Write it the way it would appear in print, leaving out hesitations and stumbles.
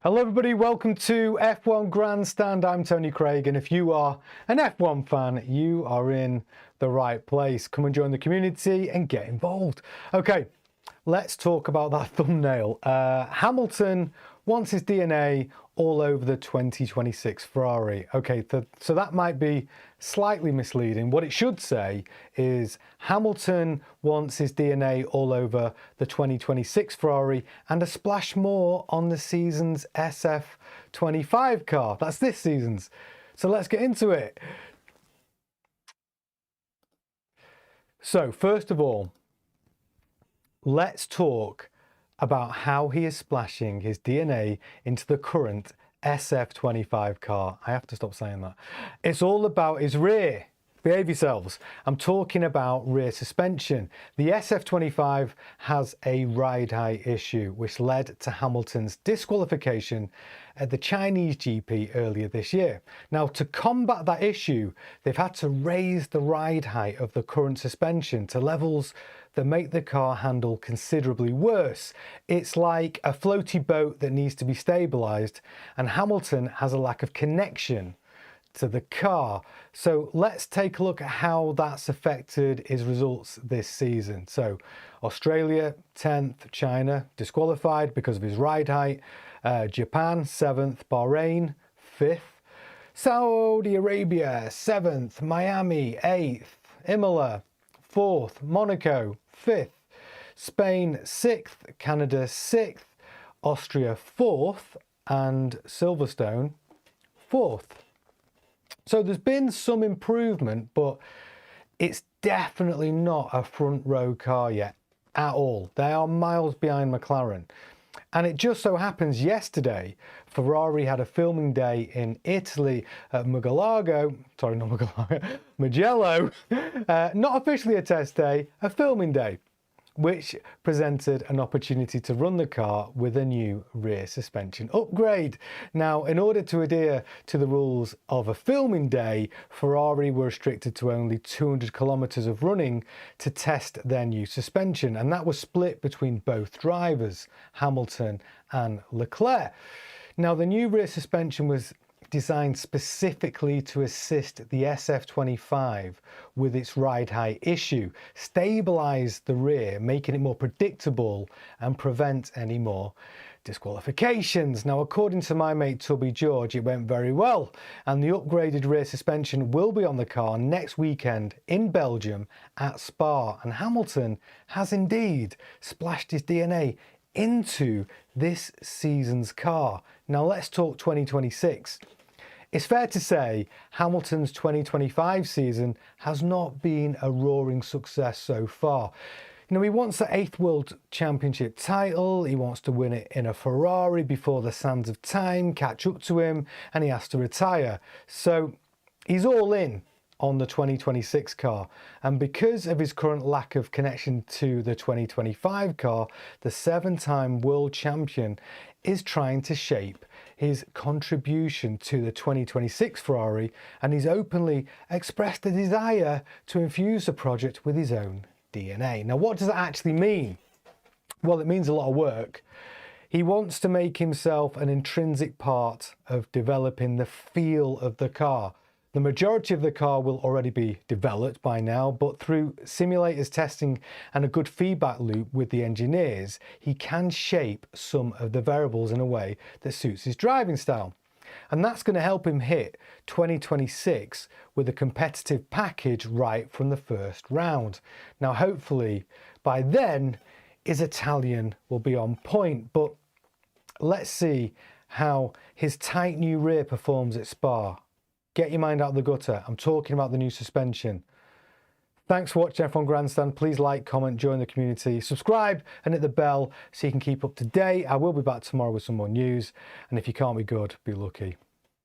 Hello everybody, welcome to F1 Grandstand. I'm Tony Craig, and if you are an F1 fan, you are in the right place. Come and join the community and get involved. Okay, let's talk about that thumbnail. Hamilton wants his DNA all over the 2026 Ferrari. Okay, so that might be slightly misleading. What it should say is Hamilton wants his DNA all over the 2026 Ferrari and a splash more on the season's SF25 car. That's this season's. So let's get into it. So first of all, let's talk about how he is splashing his DNA into the current SF25 car. I have to stop saying that. It's all about his rear. Behave yourselves. I'm talking about rear suspension. The SF25 has a ride height issue, which led to Hamilton's disqualification at the Chinese GP earlier this year. Now, to combat that issue, they've had to raise the ride height of the current suspension to levels that make the car handle considerably worse. It's like a floaty boat that needs to be stabilized, and Hamilton has a lack of connection to the car. So let's take a look at how that's affected his results this season. So Australia 10th, China disqualified because of his ride height, Japan 7th, Bahrain 5th, Saudi Arabia 7th, Miami 8th, Imola 4th, Monaco 5th, Spain 6th, Canada 6th, Austria 4th, and Silverstone 4th. So there's been some improvement, but it's definitely not a front row car yet at all. They are miles behind McLaren. And it just so happens yesterday, Ferrari had a filming day in Italy at Mugello, not officially a test day, a filming day, which presented an opportunity to run the car with a new rear suspension upgrade. Now, in order to adhere to the rules of a filming day, Ferrari were restricted to only 200 kilometers of running to test their new suspension, and that was split between both drivers, Hamilton and Leclerc. Now, the new rear suspension was designed specifically to assist the SF25 with its ride height issue, stabilize the rear, making it more predictable and prevent any more disqualifications. Now, according to my mate Tubby George, it went very well, and the upgraded rear suspension will be on the car next weekend in Belgium at Spa, and Hamilton has indeed splashed his DNA into this season's car. Now let's talk 2026. It's fair to say Hamilton's 2025 season has not been a roaring success so far. You know, he wants the 8th World Championship title, he wants to win it in a Ferrari before the sands of time catch up to him, and he has to retire. So he's all in on the 2026 car, and because of his current lack of connection to the 2025 car, the 7-time world champion is trying to shape his contribution to the 2026 Ferrari, and he's openly expressed a desire to infuse the project with his own DNA. Now, what does that actually mean? Well, it means a lot of work. He wants to make himself an intrinsic part of developing the feel of the car. The majority of the car will already be developed by now, but through simulators testing and a good feedback loop with the engineers, he can shape some of the variables in a way that suits his driving style. And that's going to help him hit 2026 with a competitive package right from the first round. Now, hopefully by then his Italian will be on point, but let's see how his tight new rear performs at Spa. Get your mind out of the gutter. I'm talking about the new suspension. Thanks for watching F1 Grandstand. Please like, comment, join the community, subscribe and hit the bell so you can keep up to date. I will be back tomorrow with some more news. And if you can't be good, be lucky.